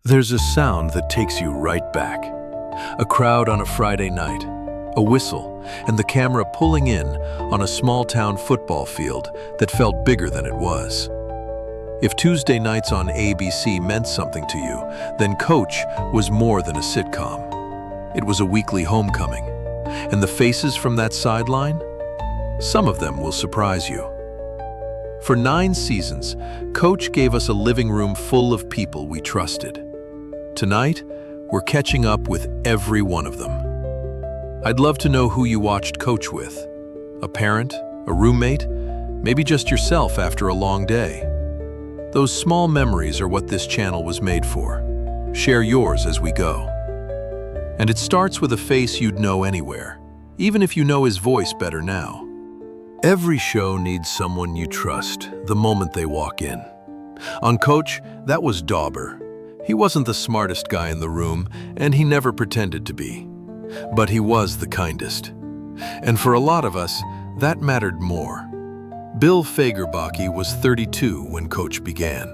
There's a sound that takes you right back. A crowd on a Friday night, a whistle, and the camera pulling in on a small-town football field that felt bigger than it was. If Tuesday nights on ABC meant something to you, then Coach was more than a sitcom. It was a weekly homecoming. And the faces from that sideline? Some of them will surprise you. For 9 seasons, Coach gave us a living room full of people we trusted. Tonight, we're catching up with every one of them. I'd love to know who you watched Coach with. A parent, a roommate, maybe just yourself after a long day. Those small memories are what this channel was made for. Share yours as we go. And it starts with a face you'd know anywhere, even if you know his voice better now. Every show needs someone you trust the moment they walk in. On Coach, that was Dauber. He wasn't the smartest guy in the room, and he never pretended to be. But he was the kindest. And for a lot of us, that mattered more. Bill Fagerbakke was 32 when Coach began.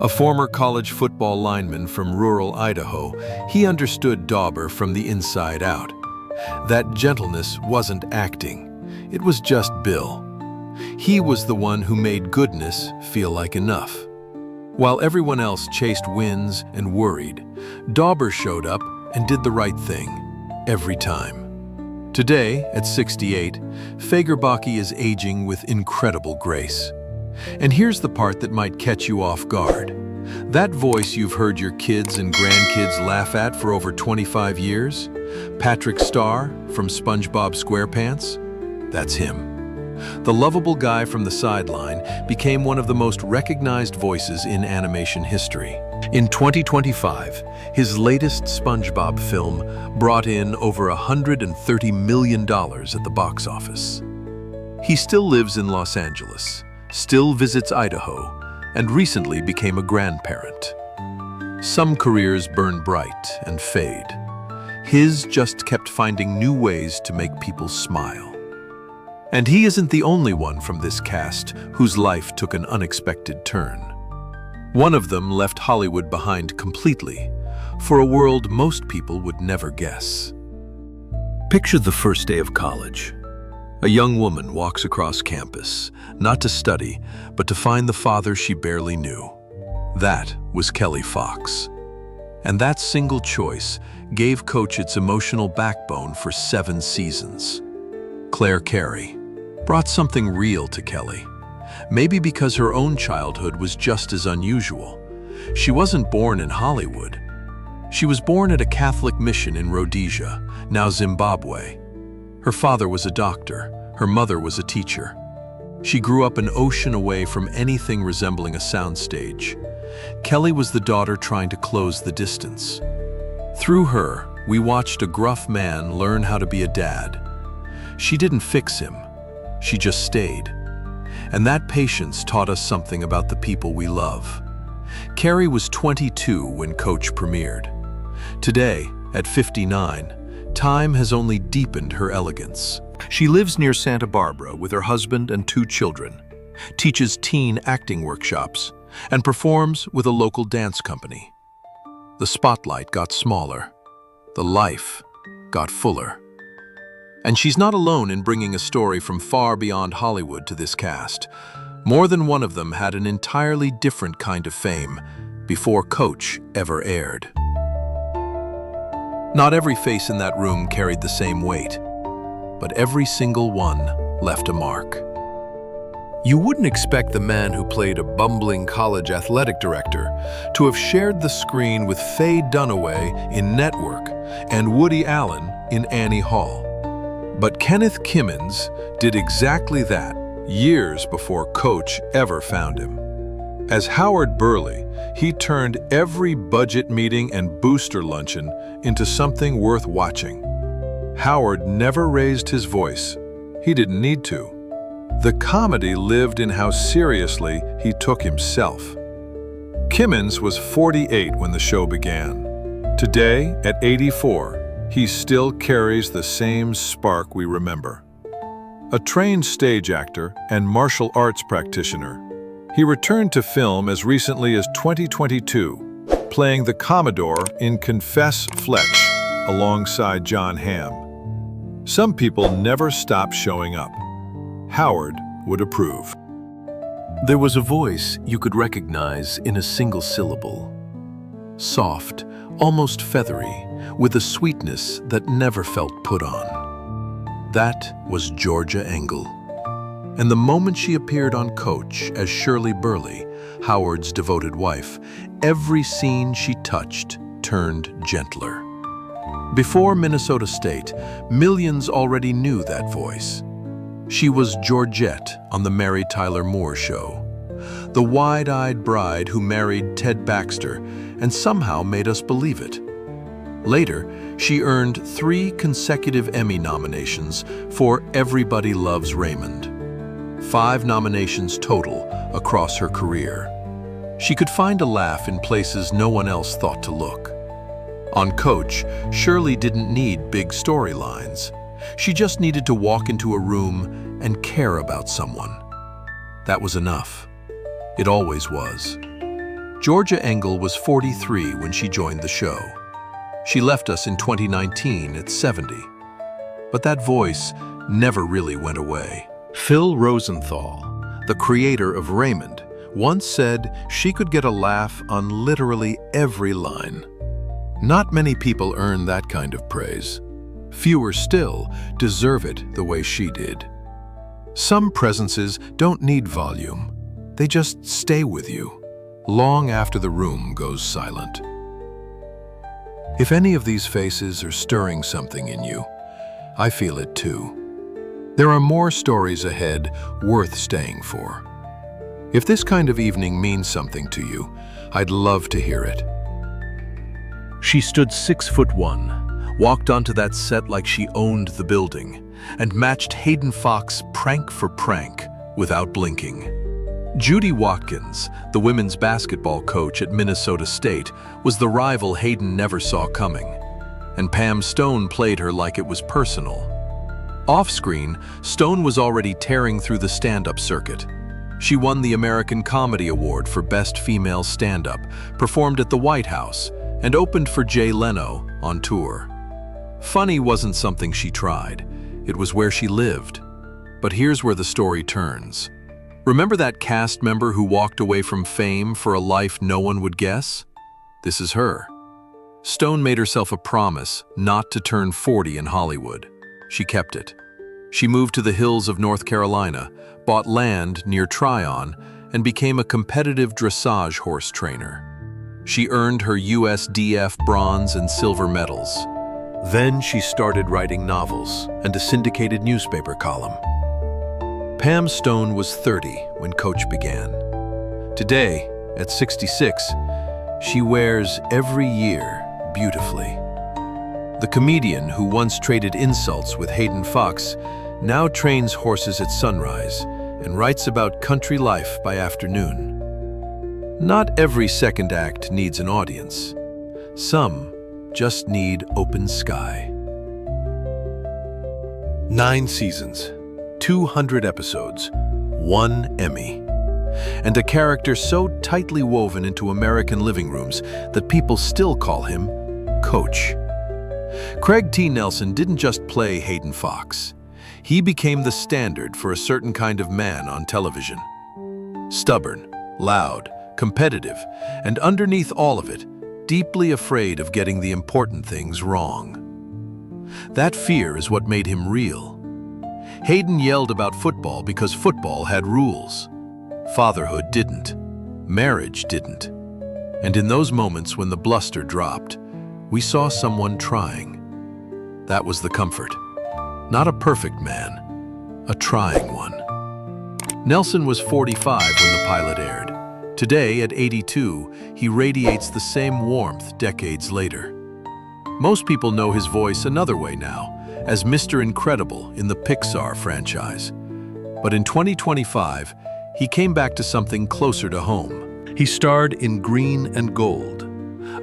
A former college football lineman from rural Idaho, he understood Dauber from the inside out. That gentleness wasn't acting. It was just Bill. He was the one who made goodness feel like enough. While everyone else chased wins and worried, Dauber showed up and did the right thing, every time. Today, at 68, Fagerbakke is aging with incredible grace. And here's the part that might catch you off guard. That voice you've heard your kids and grandkids laugh at for over 25 years, Patrick Star from SpongeBob SquarePants, that's him. The lovable guy from the sideline became one of the most recognized voices in animation history. In 2025, his latest SpongeBob film brought in over $130 million at the box office. He still lives in Los Angeles, still visits Idaho, and recently became a grandparent. Some careers burn bright and fade. His just kept finding new ways to make people smile. And he isn't the only one from this cast whose life took an unexpected turn. One of them left Hollywood behind completely, for a world most people would never guess. Picture the first day of college. A young woman walks across campus, not to study, but to find the father she barely knew. That was Kelly Fox. And that single choice gave Coach its emotional backbone for 7 seasons. Clare Carey brought something real to Kelly. Maybe because her own childhood was just as unusual. She wasn't born in Hollywood. She was born at a Catholic mission in Rhodesia, now Zimbabwe. Her father was a doctor. Her mother was a teacher. She grew up an ocean away from anything resembling a soundstage. Kelly was the daughter trying to close the distance. Through her, we watched a gruff man learn how to be a dad. She didn't fix him. She just stayed. And that patience taught us something about the people we love. Carey was 22 when Coach premiered. Today, at 59, time has only deepened her elegance. She lives near Santa Barbara with her husband and 2 children, teaches teen acting workshops, and performs with a local dance company. The spotlight got smaller. The life got fuller. And she's not alone in bringing a story from far beyond Hollywood to this cast. More than one of them had an entirely different kind of fame before Coach ever aired. Not every face in that room carried the same weight, but every single one left a mark. You wouldn't expect the man who played a bumbling college athletic director to have shared the screen with Faye Dunaway in Network and Woody Allen in Annie Hall. But Kenneth Kimmins did exactly that years before Coach ever found him. As Howard Burleigh, he turned every budget meeting and booster luncheon into something worth watching. Howard never raised his voice. He didn't need to. The comedy lived in how seriously he took himself. Kimmins was 48 when the show began. Today, at 84, he still carries the same spark we remember. A trained stage actor and martial arts practitioner, he returned to film as recently as 2022 playing the Commodore in Confess Fletch alongside John Hamm. Some people never stop showing up. Howard would approve. There was a voice you could recognize in a single syllable. Soft, almost feathery, with a sweetness that never felt put on. That was Georgia Engel. And the moment she appeared on Coach as Shirley Burleigh, Howard's devoted wife, every scene she touched turned gentler. Before Minnesota State, millions already knew that voice. She was Georgette on the Mary Tyler Moore Show, the wide-eyed bride who married Ted Baxter and somehow made us believe it. Later, she earned 3 consecutive Emmy nominations for Everybody Loves Raymond. 5 nominations total across her career. She could find a laugh in places no one else thought to look. On Coach, Shirley didn't need big storylines. She just needed to walk into a room and care about someone. That was enough. It always was. Georgia Engel was 43 when she joined the show. She left us in 2019 at 70. But that voice never really went away. Phil Rosenthal, the creator of Raymond, once said she could get a laugh on literally every line. Not many people earn that kind of praise. Fewer still deserve it the way she did. Some presences don't need volume. They just stay with you, long after the room goes silent. If any of these faces are stirring something in you, I feel it too. There are more stories ahead worth staying for. If this kind of evening means something to you, I'd love to hear it. She stood 6'1", walked onto that set like she owned the building, and matched Hayden Fox prank for prank without blinking. Judy Watkins, the women's basketball coach at Minnesota State, was the rival Hayden never saw coming, and Pam Stone played her like it was personal. Off-screen, Stone was already tearing through the stand-up circuit. She won the American Comedy Award for Best Female Stand-Up, performed at the White House, and opened for Jay Leno on tour. Funny wasn't something she tried. It was where she lived. But here's where the story turns. Remember that cast member who walked away from fame for a life no one would guess? This is her. Stone made herself a promise not to turn 40 in Hollywood. She kept it. She moved to the hills of North Carolina, bought land near Tryon, and became a competitive dressage horse trainer. She earned her USDF bronze and silver medals. Then she started writing novels and a syndicated newspaper column. Pam Stone was 30 when Coach began. Today, at 66, she wears every year beautifully. The comedian who once traded insults with Hayden Fox now trains horses at sunrise and writes about country life by afternoon. Not every second act needs an audience. Some just need open sky. 9 seasons, 200 episodes, 1 Emmy, and a character so tightly woven into American living rooms that people still call him Coach. Craig T. Nelson didn't just play Hayden Fox. He became the standard for a certain kind of man on television. Stubborn, loud, competitive, and underneath all of it, deeply afraid of getting the important things wrong. That fear is what made him real. Hayden yelled about football because football had rules. Fatherhood didn't. Marriage didn't. And in those moments when the bluster dropped, we saw someone trying. That was the comfort. Not a perfect man, a trying one. Nelson was 45 when the pilot aired. Today, at 82, he radiates the same warmth decades later. Most people know his voice another way now, as Mr. Incredible in the Pixar franchise. But in 2025, he came back to something closer to home. He starred in Green and Gold,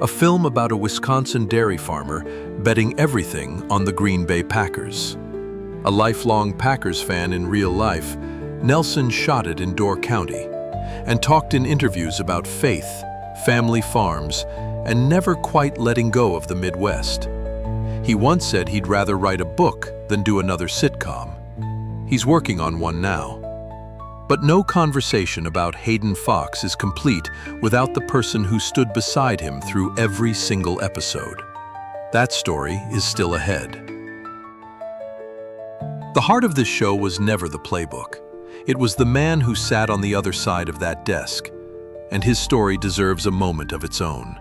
a film about a Wisconsin dairy farmer betting everything on the Green Bay Packers. A lifelong Packers fan in real life, Nelson shot it in Door County and talked in interviews about faith, family farms, and never quite letting go of the Midwest. He once said he'd rather write a book than do another sitcom. He's working on one now. But no conversation about Hayden Fox is complete without the person who stood beside him through every single episode. That story is still ahead. The heart of this show was never the playbook. It was the man who sat on the other side of that desk, and his story deserves a moment of its own.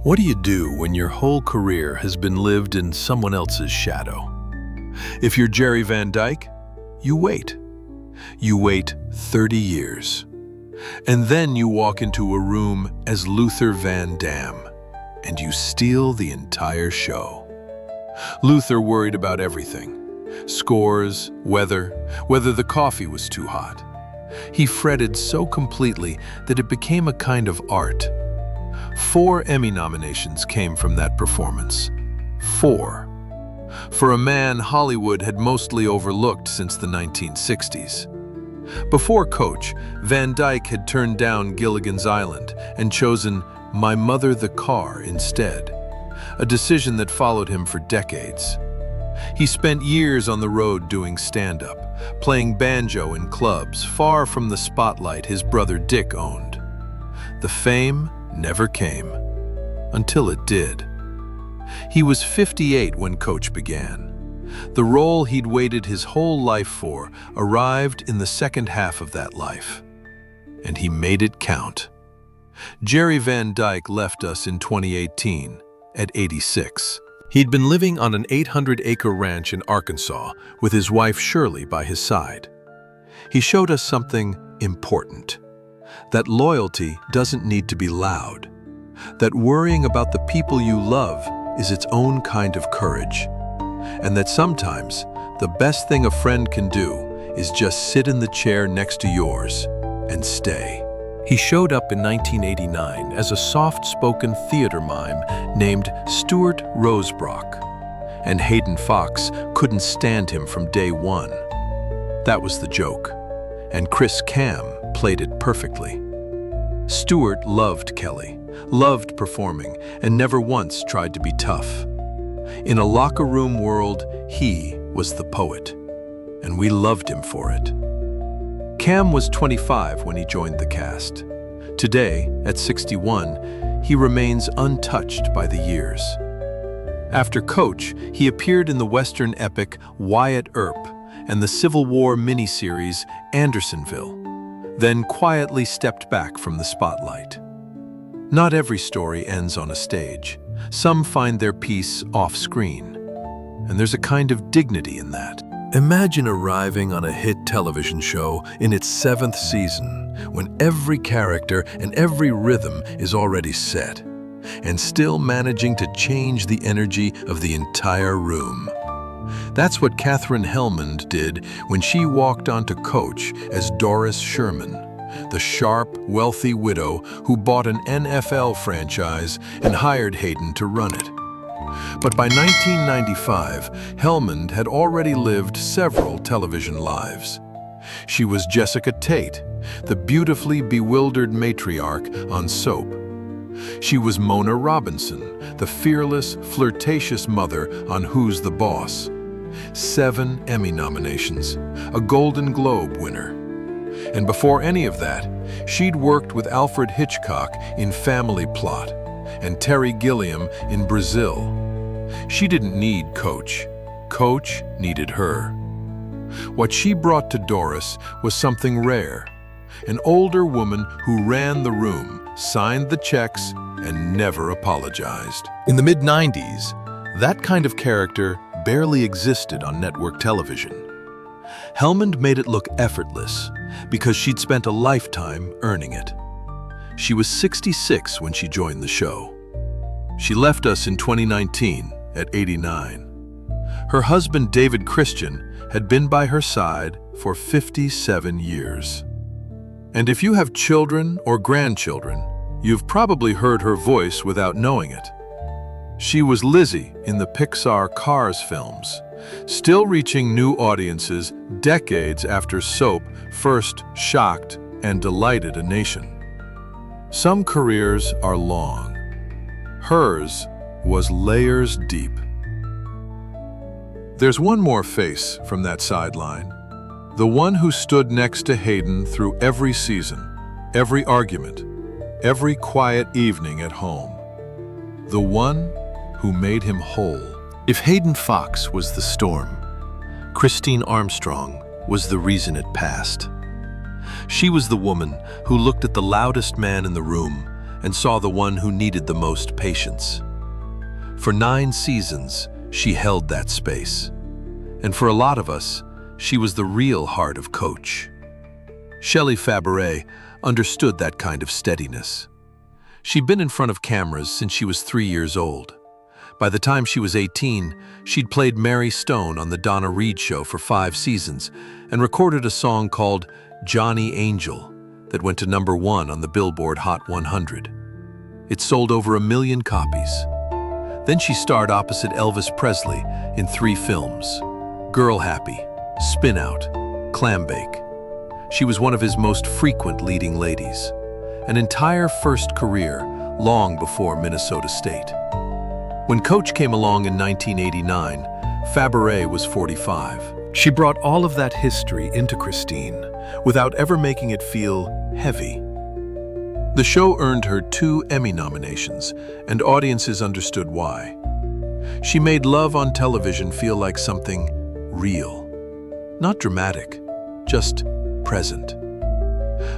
What do you do when your whole career has been lived in someone else's shadow? If you're Jerry Van Dyke, you wait. You wait 30 years. And then you walk into a room as Luther Van Dam, and you steal the entire show. Luther worried about everything. Scores, weather, whether the coffee was too hot. He fretted so completely that it became a kind of art. 4 Emmy nominations came from that performance. 4. For a man Hollywood had mostly overlooked since the 1960s. Before Coach, Van Dyke had turned down Gilligan's Island and chosen My Mother the Car instead, a decision that followed him for decades. He spent years on the road doing stand-up, playing banjo in clubs far from the spotlight his brother Dick owned. The fame never came, until it did. He was 58 when Coach began. The role he'd waited his whole life for arrived in the second half of that life, and he made it count. Jerry Van Dyke left us in 2018 at 86. He'd been living on an 800-acre ranch in Arkansas with his wife Shirley by his side. He showed us something important, that loyalty doesn't need to be loud, that worrying about the people you love is its own kind of courage, and that sometimes the best thing a friend can do is just sit in the chair next to yours and stay. He showed up in 1989 as a soft-spoken theater mime named Stuart Rosebrock, and Hayden Fox couldn't stand him from day one. That was the joke, and Kamm played it perfectly. Stuart loved Kelly, loved performing, and never once tried to be tough. In a locker room world, he was the poet, and we loved him for it. Kamm was 25 when he joined the cast. Today, at 61, he remains untouched by the years. After Coach, he appeared in the Western epic Wyatt Earp and the Civil War miniseries Andersonville, then quietly stepped back from the spotlight. Not every story ends on a stage. Some find their peace off-screen, and there's a kind of dignity in that. Imagine arriving on a hit television show in its 7th season, when every character and every rhythm is already set, and still managing to change the energy of the entire room. That's what Katherine Helmond did when she walked onto Coach as Doris Sherman, the sharp, wealthy widow who bought an NFL franchise and hired Hayden to run it. But by 1995, Helmond had already lived several television lives. She was Jessica Tate, the beautifully bewildered matriarch on Soap. She was Mona Robinson, the fearless, flirtatious mother on Who's the Boss. 7 Emmy nominations, a Golden Globe winner. And before any of that, she'd worked with Alfred Hitchcock in Family Plot and Terry Gilliam in Brazil. She didn't need Coach. Coach needed her. What she brought to Doris was something rare. An older woman who ran the room, signed the checks, and never apologized. In the mid-90s, that kind of character barely existed on network television. Helmond made it look effortless because she'd spent a lifetime earning it. She was 66 when she joined the show. She left us in 2019 at 89. Her husband, David Christian, had been by her side for 57 years. And if you have children or grandchildren, you've probably heard her voice without knowing it. She was Lizzie in the Pixar Cars films, still reaching new audiences decades after Soap first shocked and delighted a nation. Some careers are long. Hers was layers deep. There's one more face from that sideline. The one who stood next to Hayden through every season, every argument, every quiet evening at home. The one who made him whole. If Hayden Fox was the storm, Christine Armstrong was the reason it passed. She was the woman who looked at the loudest man in the room and saw the one who needed the most patience. For 9 seasons, she held that space. And for a lot of us, she was the real heart of Coach. Shelley Fabares understood that kind of steadiness. She'd been in front of cameras since she was 3 years old. By the time she was 18, she'd played Mary Stone on the Donna Reed Show for 5 seasons and recorded a song called Johnny Angel that went to #1 on the Billboard Hot 100. It sold over 1 million copies. Then she starred opposite Elvis Presley in 3 films: Girl Happy, Spin Out, Clam Bake. She was one of his most frequent leading ladies. An entire first career long before Minnesota State. When Coach came along in 1989, Fabares was 45. She brought all of that history into Christine without ever making it feel heavy. The show earned her 2 Emmy nominations, and audiences understood why. She made love on television feel like something real. Not dramatic, just present.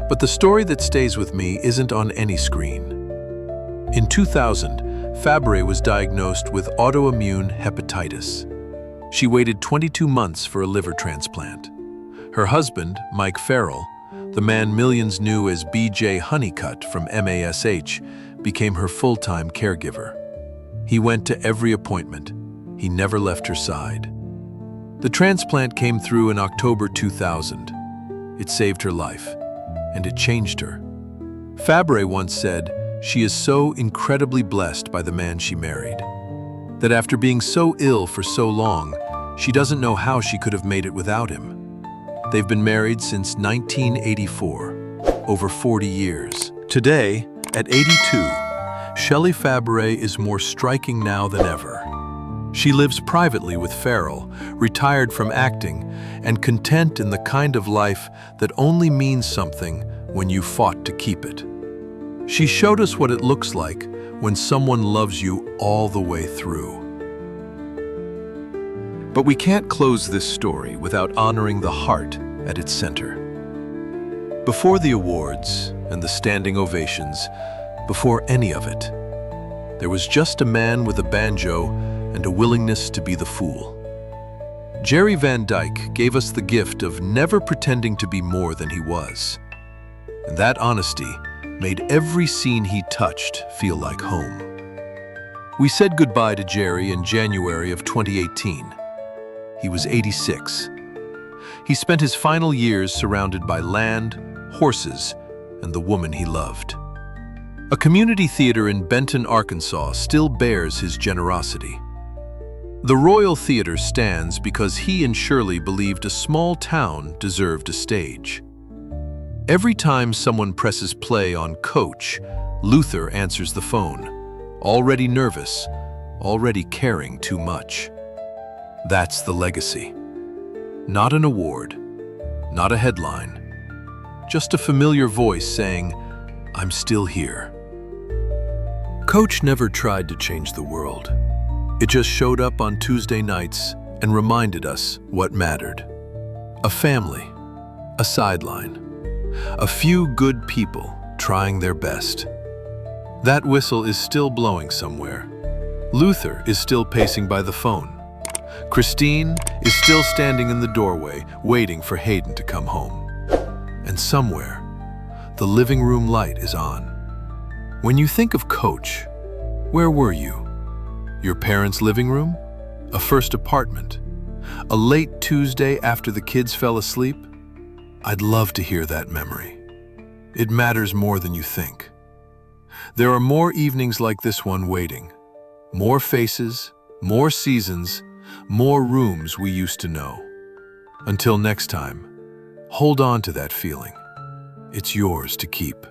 But the story that stays with me isn't on any screen. In 2000, Fabares was diagnosed with autoimmune hepatitis. She waited 22 months for a liver transplant. Her husband, Mike Farrell, the man millions knew as BJ Honeycutt from MASH, became her full-time caregiver. He went to every appointment. He never left her side. The transplant came through in October 2000. It saved her life, and it changed her. Fabares once said, she is so incredibly blessed by the man she married, that after being so ill for so long, she doesn't know how she could have made it without him. They've been married since 1984, over 40 years. Today, at 82, Shelley Fabares is more striking now than ever. She lives privately with Farrell, retired from acting, and content in the kind of life that only means something when you fought to keep it. She showed us what it looks like when someone loves you all the way through. But we can't close this story without honoring the heart at its center. Before the awards and the standing ovations, before any of it, there was just a man with a banjo and a willingness to be the fool. Jerry Van Dyke gave us the gift of never pretending to be more than he was. And that honesty made every scene he touched feel like home. We said goodbye to Jerry in January of 2018. He was 86. He spent his final years surrounded by land, horses, and the woman he loved. A community theater in Benton, Arkansas still bears his generosity. The Royal Theater stands because he and Shirley believed a small town deserved a stage. Every time someone presses play on Coach, Luther answers the phone, already nervous, already caring too much. That's the legacy. Not an award, not a headline, just a familiar voice saying, "I'm still here." Coach never tried to change the world. It just showed up on Tuesday nights and reminded us what mattered. A family, a sideline, a few good people trying their best. That whistle is still blowing somewhere. Luther is still pacing by the phone. Christine is still standing in the doorway, waiting for Hayden to come home. And somewhere, the living room light is on. When you think of Coach, where were you? Your parents' living room? A first apartment? A late Tuesday after the kids fell asleep? I'd love to hear that memory. It matters more than you think. There are more evenings like this one waiting. More faces, more seasons, more rooms we used to know. Until next time, hold on to that feeling. It's yours to keep.